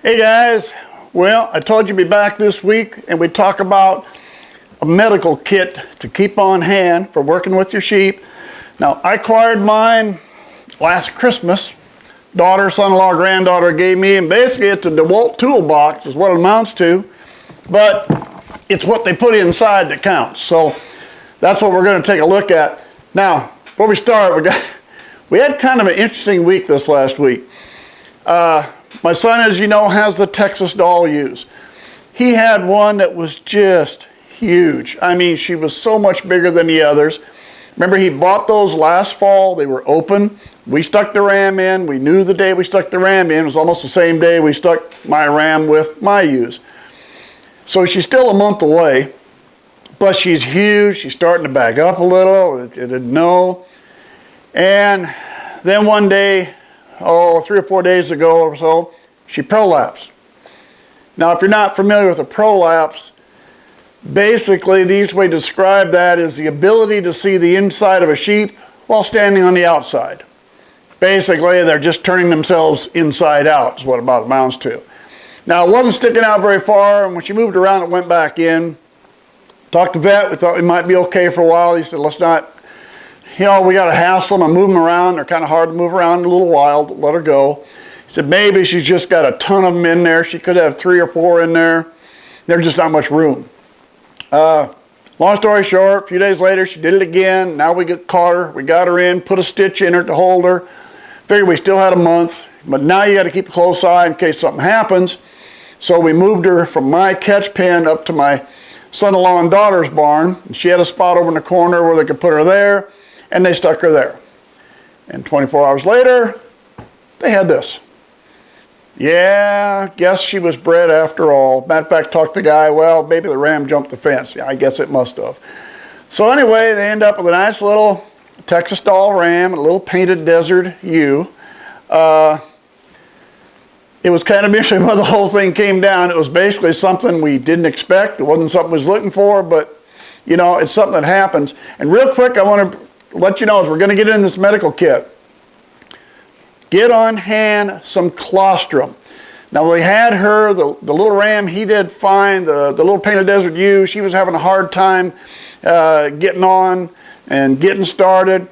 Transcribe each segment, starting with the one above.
Hey guys, well, I told you to be back this week and we'd talk about a medical kit to keep on hand for working with your sheep. Now, I acquired mine last Christmas. Daughter, son-in-law, granddaughter gave me, and basically it's a DeWalt toolbox is what it amounts to, but it's what they put inside that counts. So that's what we're going to take a look at. Now, before we start, we had kind of an interesting week this last week. My son, as you know, has the Texas doll ewes. He had one that was just huge. I mean, she was so much bigger than the others. Remember, he bought those last fall. They were open. We stuck the ram in. We knew the day we stuck the ram in. It was almost the same day we stuck my ram with my ewes. So she's still a month away, but she's huge. She's starting to back up a little. It didn't know. And then one day, 3 or 4 days ago or so, she prolapsed. Now, if you're not familiar with a prolapse, basically the easiest way to describe that is the ability to see the inside of a sheep while standing on the outside. Basically, they're just turning themselves inside out is what about amounts to. Now, it wasn't sticking out very far, and when she moved around, it went back in. Talked to vet, we thought we might be okay for a while. He said, let's not, we got to hassle them and move them around. They're kind of hard to move around a little while, let her go. He said, maybe she's just got a ton of them in there. She could have 3 or 4 in there. There's just not much room. Long story short, a few days later, she did it again. Now we caught her. We got her in, put a stitch in her to hold her. Figured we still had a month, but now you got to keep a close eye in case something happens. So we moved her from my catch pen up to my son-in-law and daughter's barn. She had a spot over in the corner where they could put her there, and they stuck her there. And 24 hours later, they had this. Yeah, guess she was bred after all. Matter of fact, talked to the guy, well, maybe the ram jumped the fence. Yeah, I guess it must have. So anyway, they end up with a nice little Texas doll ram, a little painted desert ewe. It was kind of interesting when the whole thing came down. It was basically something we didn't expect. It wasn't something we was looking for, but it's something that happens. And real quick, I want to let you know as we're going to get in this medical kit. Get on hand some colostrum. Now we had her, the little ram, he did fine. The little painted desert ewe, she was having a hard time getting on and getting started.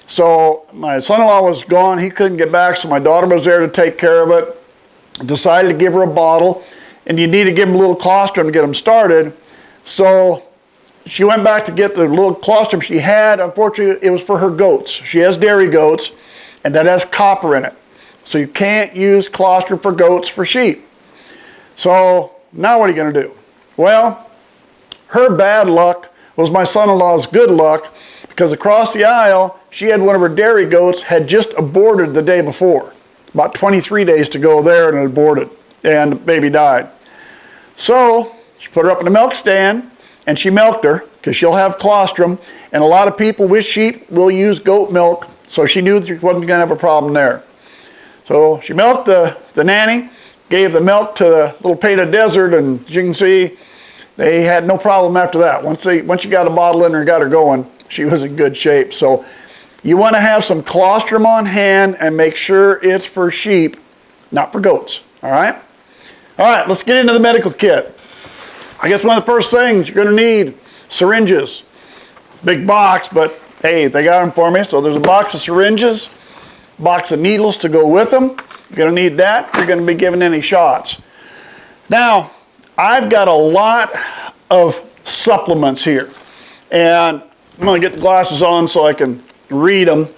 So my son-in-law was gone, he couldn't get back, so my daughter was there to take care of it. Decided to give her a bottle, and you need to give them a little colostrum to get them started. So she went back to get the little colostrum she had. Unfortunately, it was for her goats. She has dairy goats, and that has copper in it. So you can't use colostrum for goats for sheep. So now what are you going to do? Well, her bad luck was my son-in-law's good luck, because across the aisle, she had one of her dairy goats had just aborted the day before. About 23 days to go there, and it aborted, and the baby died. So she put her up in the milk stand, and she milked her, because she'll have colostrum, and a lot of people with sheep will use goat milk, so she knew that she wasn't going to have a problem there. So she milked the nanny, gave the milk to the little painted desert, and as you can see, they had no problem after that. Once you got a bottle in her and got her going, she was in good shape. So you want to have some colostrum on hand and make sure it's for sheep, not for goats, all right? All right, let's get into the medical kit. I guess one of the first things you're going to need, syringes. Big box, but hey, they got them for me. So there's a box of syringes, box of needles to go with them. You're going to need that. You're going to be giving any shots. Now, I've got a lot of supplements here, and I'm going to get the glasses on so I can read them.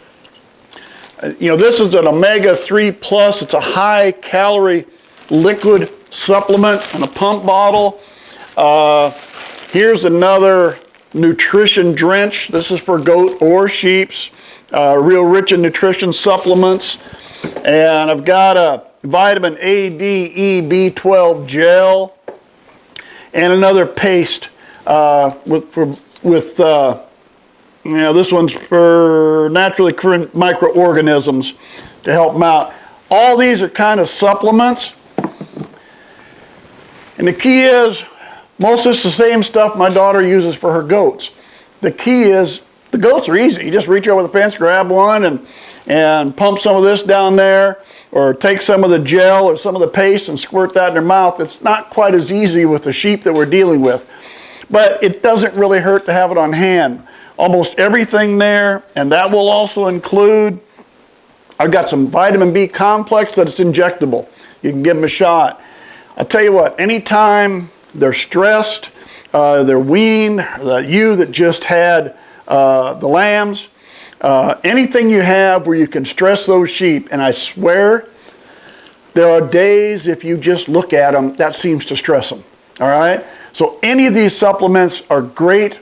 This is an omega-3 plus. It's a high-calorie liquid supplement in a pump bottle. Here's another nutrition drench. This is for goat or sheep's. Real rich in nutrition supplements. And I've got a vitamin A, D, E, B12 gel, and another paste this one's for naturally occurring microorganisms to help them out. All these are kind of supplements. And the key is, most of it's the same stuff my daughter uses for her goats. The key is, the goats are easy. You just reach over the fence, grab one, and and pump some of this down there, or take some of the gel or some of the paste and squirt that in their mouth. It's not quite as easy with the sheep that we're dealing with. But it doesn't really hurt to have it on hand. Almost everything there, and that will also include, I've got some vitamin B complex that is injectable. You can give them a shot. I'll tell you what, anytime they're stressed, they're weaned, the ewe that just had the lambs, anything you have where you can stress those sheep, and I swear there are days if you just look at them, that seems to stress them, all right? So any of these supplements are great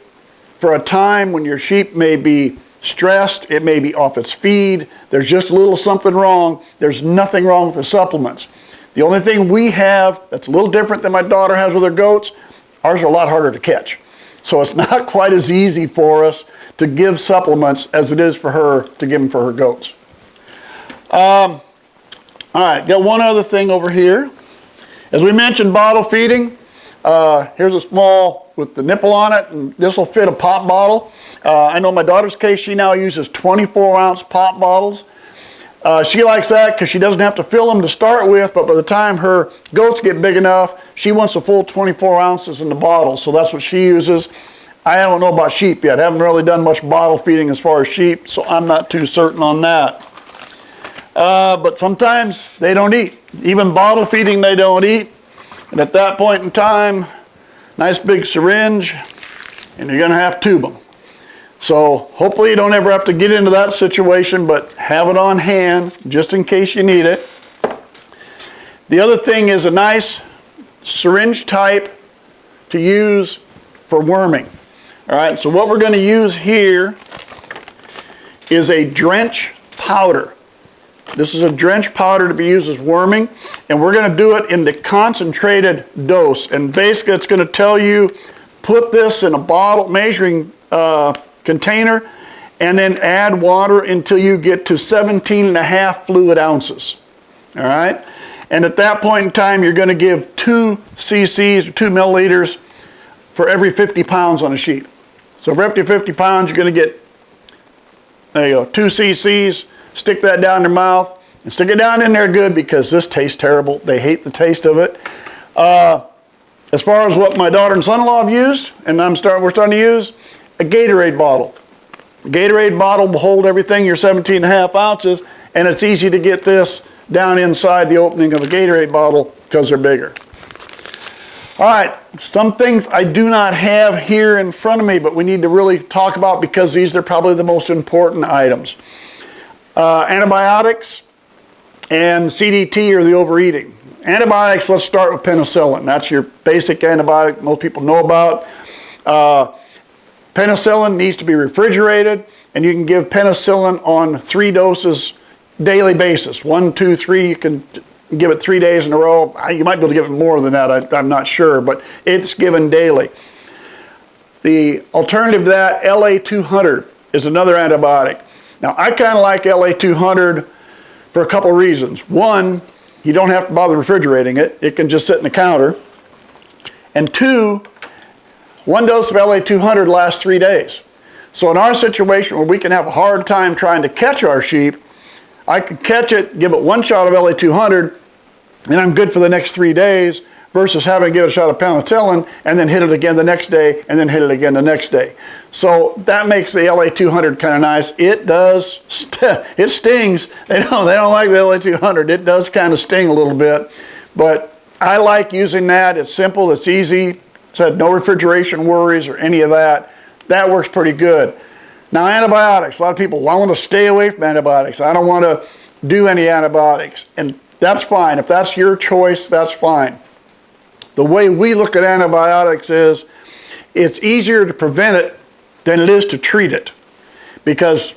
for a time when your sheep may be stressed, it may be off its feed, there's just a little something wrong. There's nothing wrong with the supplements. The only thing we have that's a little different than my daughter has with her goats, ours are a lot harder to catch. So it's not quite as easy for us to give supplements as it is for her to give them for her goats. All right, got one other thing over here. As we mentioned, bottle feeding. Here's a small with the nipple on it, and this will fit a pop bottle. I know in my daughter's case, she now uses 24-ounce pop bottles. She likes that because she doesn't have to fill them to start with, but by the time her goats get big enough, she wants a full 24 ounces in the bottle, so that's what she uses. I don't know about sheep yet. I haven't really done much bottle feeding as far as sheep, so I'm not too certain on that. But sometimes they don't eat. Even bottle feeding, they don't eat. And at that point in time, nice big syringe, and you're going to have to tube them. So hopefully you don't ever have to get into that situation, but have it on hand just in case you need it. The other thing is a nice syringe type to use for worming. All right, so what we're going to use here is a drench powder. This is a drench powder to be used as worming, and we're going to do it in the concentrated dose. And basically it's going to tell you, put this in a bottle, measuring container, and then add water until you get to 17.5 fluid ounces. All right? And at that point in time, you're going to give 2 cc's, or 2 milliliters, for every 50 pounds on a sheep. So for every 50 pounds, you're going to get, there you go, 2 cc's. Stick that down their mouth, and stick it down in there good, because this tastes terrible. They hate the taste of it. As far as what my daughter and son-in-law have used, and we're starting to use, a Gatorade bottle. A Gatorade bottle will hold everything, your 17.5 ounces, and it's easy to get this down inside the opening of a Gatorade bottle because they're bigger. All right, some things I do not have here in front of me, but we need to really talk about because these are probably the most important items. Antibiotics and CDT, or the overeating. Antibiotics, let's start with penicillin. That's your basic antibiotic most people know about. Penicillin needs to be refrigerated, and you can give penicillin on 3 doses daily basis. 1, 2, 3, you can give it 3 days in a row. You might be able to give it more than that, I'm not sure, but it's given daily. The alternative to that, LA200, is another antibiotic. Now, I kind of like LA200 for a couple reasons. One, you don't have to bother refrigerating it. It can just sit in the counter. And 2, 1 dose of LA200 lasts 3 days. So in our situation where we can have a hard time trying to catch our sheep, I can catch it, give it 1 shot of LA200, and I'm good for the next 3 days, versus having to give it a shot of penicillin and then hit it again the next day and then hit it again the next day. So that makes the LA200 kind of nice. It does, it stings. They don't like the LA200. It does kind of sting a little bit, but I like using that. It's simple, it's easy. It's had no refrigeration worries or any of that. That works pretty good. Now antibiotics, a lot of people, well, I want to stay away from antibiotics. I don't want to do any antibiotics, and that's fine. If that's your choice, that's fine. The way we look at antibiotics is it's easier to prevent it than it is to treat it. Because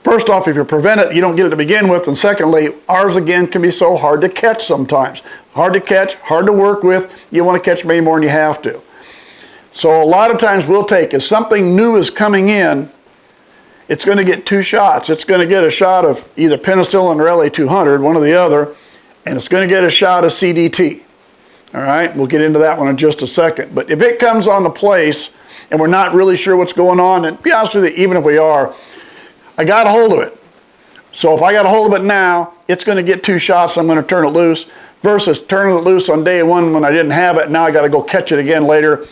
first off, if you prevent it, you don't get it to begin with. And secondly, ours again can be so hard to catch sometimes. Hard to catch, hard to work with. You want to catch many more than you have to. So a lot of times we'll take, if something new is coming in, it's going to get 2 shots. It's going to get a shot of either penicillin or LA200, one or the other, and it's going to get a shot of CDT. All right, we'll get into that one in just a second. But if it comes on the place and we're not really sure what's going on, and to be honest with you, even if we are, I got a hold of it. So if I got a hold of it now, it's going to get 2 shots, I'm going to turn it loose, versus turning it loose on day 1 when I didn't have it, now I got to go catch it again later.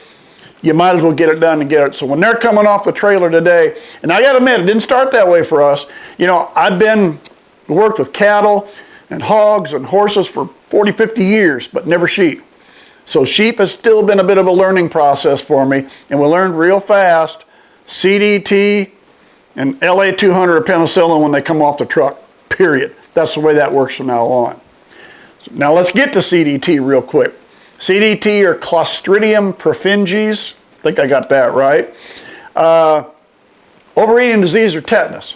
You might as well get it done and get it. So when they're coming off the trailer today, and I got to admit, it didn't start that way for us. You know, I've worked with cattle and hogs and horses for 40, 50 years, but never sheep. So sheep has still been a bit of a learning process for me, and we learned real fast CDT and LA200 penicillin when they come off the truck, period. That's the way that works from now on. So now let's get to CDT real quick. CDT or Clostridium perfringens, I think I got that right. Overeating disease or tetanus.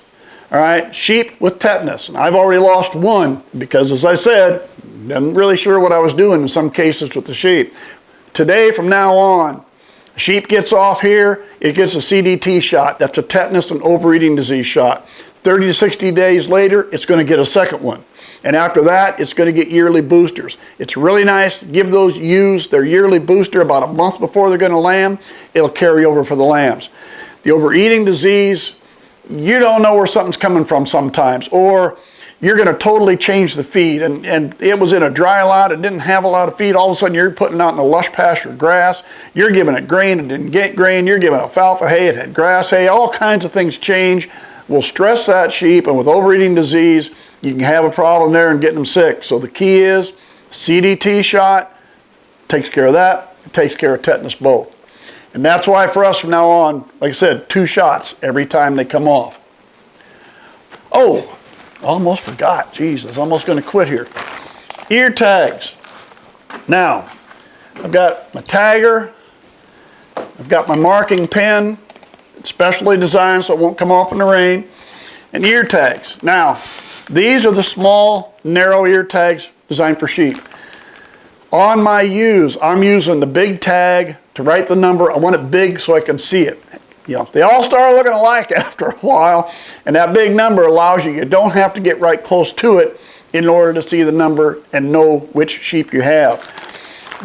All right, sheep with tetanus. And I've already lost 1 because, as I said, I'm really sure what I was doing in some cases with the sheep. Today, from now on, sheep gets off here, it gets a CDT shot. That's a tetanus and overeating disease shot. 30 to 60 days later, it's going to get a second one. And after that, it's going to get yearly boosters. It's really nice to give those ewes their yearly booster about a month before they're going to lamb. It'll carry over for the lambs. The overeating disease, you don't know where something's coming from sometimes, or you're going to totally change the feed. And it was in a dry lot, it didn't have a lot of feed. All of a sudden, you're putting it out in a lush pasture grass. You're giving it grain, it didn't get grain. You're giving alfalfa hay, it had grass hay. All kinds of things change. Will stress that sheep, and with overeating disease, you can have a problem there and getting them sick. So the key is CDT shot, takes care of that, it takes care of tetanus both. And that's why for us from now on, like I said, 2 shots every time they come off. Oh, almost forgot. Jeez, I was almost going to quit here. Ear tags. Now, I've got my tagger, I've got my marking pen, it's specially designed so it won't come off in the rain, and ear tags. Now, these are the small, narrow ear tags designed for sheep. On my ewes, I'm using the big tag to write the number. I want it big so I can see it. You know, they all start looking alike after a while, and that big number allows you don't have to get right close to it in order to see the number and know which sheep you have.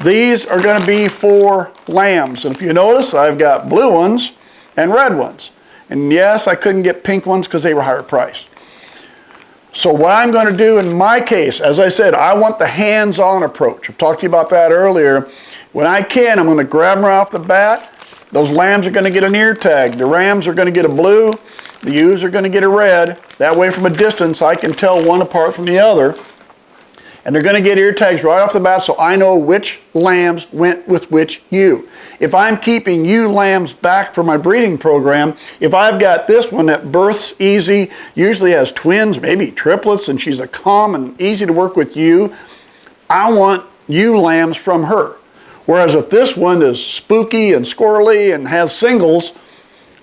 These are going to be for lambs, and if you notice, I've got blue ones and red ones. And yes, I couldn't get pink ones because they were higher priced. So what I'm going to do in my case, as I said, I want the hands-on approach. I've talked to you about that earlier. When I can, I'm going to grab them right off the bat. Those lambs are going to get an ear tag. The rams are going to get a blue. The ewes are going to get a red. That way from a distance, I can tell one apart from the other. And they're going to get ear tags right off the bat so I know which lambs went with which ewe. If I'm keeping ewe lambs back for my breeding program, if I've got this one that births easy, usually has twins, maybe triplets, and she's a calm and easy to work with ewe, I want ewe lambs from her. Whereas if this one is spooky and squirrely and has singles,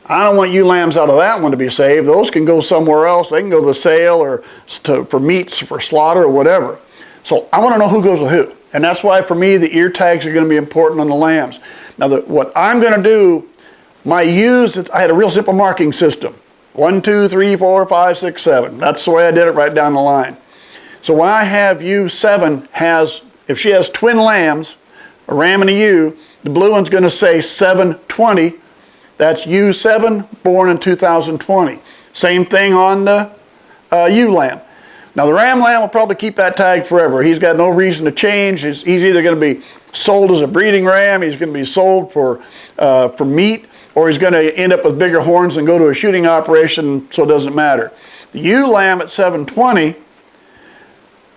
I don't want ewe lambs out of that one to be saved. Those can go somewhere else. They can go to the sale or for meats, for slaughter or whatever. So I want to know who goes with who. And that's why for me the ear tags are going to be important on the lambs. Now what I'm going to do, my ewes, I had a real simple marking system. 1, 2, 3, 4, 5, 6, 7. That's the way I did it right down the line. So when I have ewe 7 if she has twin lambs, a ram and a ewe, the blue one's going to say 720. That's ewe 7 born in 2020. Same thing on the ewe lamb. Now the ram lamb will probably keep that tag forever. He's got no reason to change. He's either going to be sold as a breeding ram, he's going to be sold for meat, or he's going to end up with bigger horns and go to a shooting operation, so it doesn't matter. The ewe lamb at 720,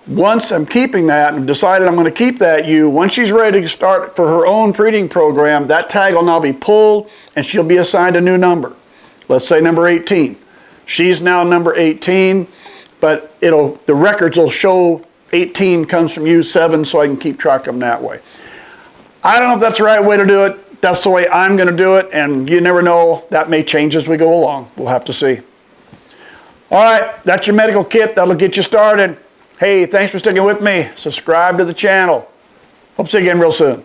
once I'm keeping that and decided I'm going to keep that ewe, once she's ready to start for her own breeding program, that tag will now be pulled and she'll be assigned a new number. Let's say number 18. She's now number 18. But the records will show 18 comes from ewe 7, so I can keep track of them that way. I don't know if that's the right way to do it. That's the way I'm going to do it, and you never know. That may change as we go along. We'll have to see. All right, that's your medical kit. That'll get you started. Hey, thanks for sticking with me. Subscribe to the channel. Hope to see you again real soon.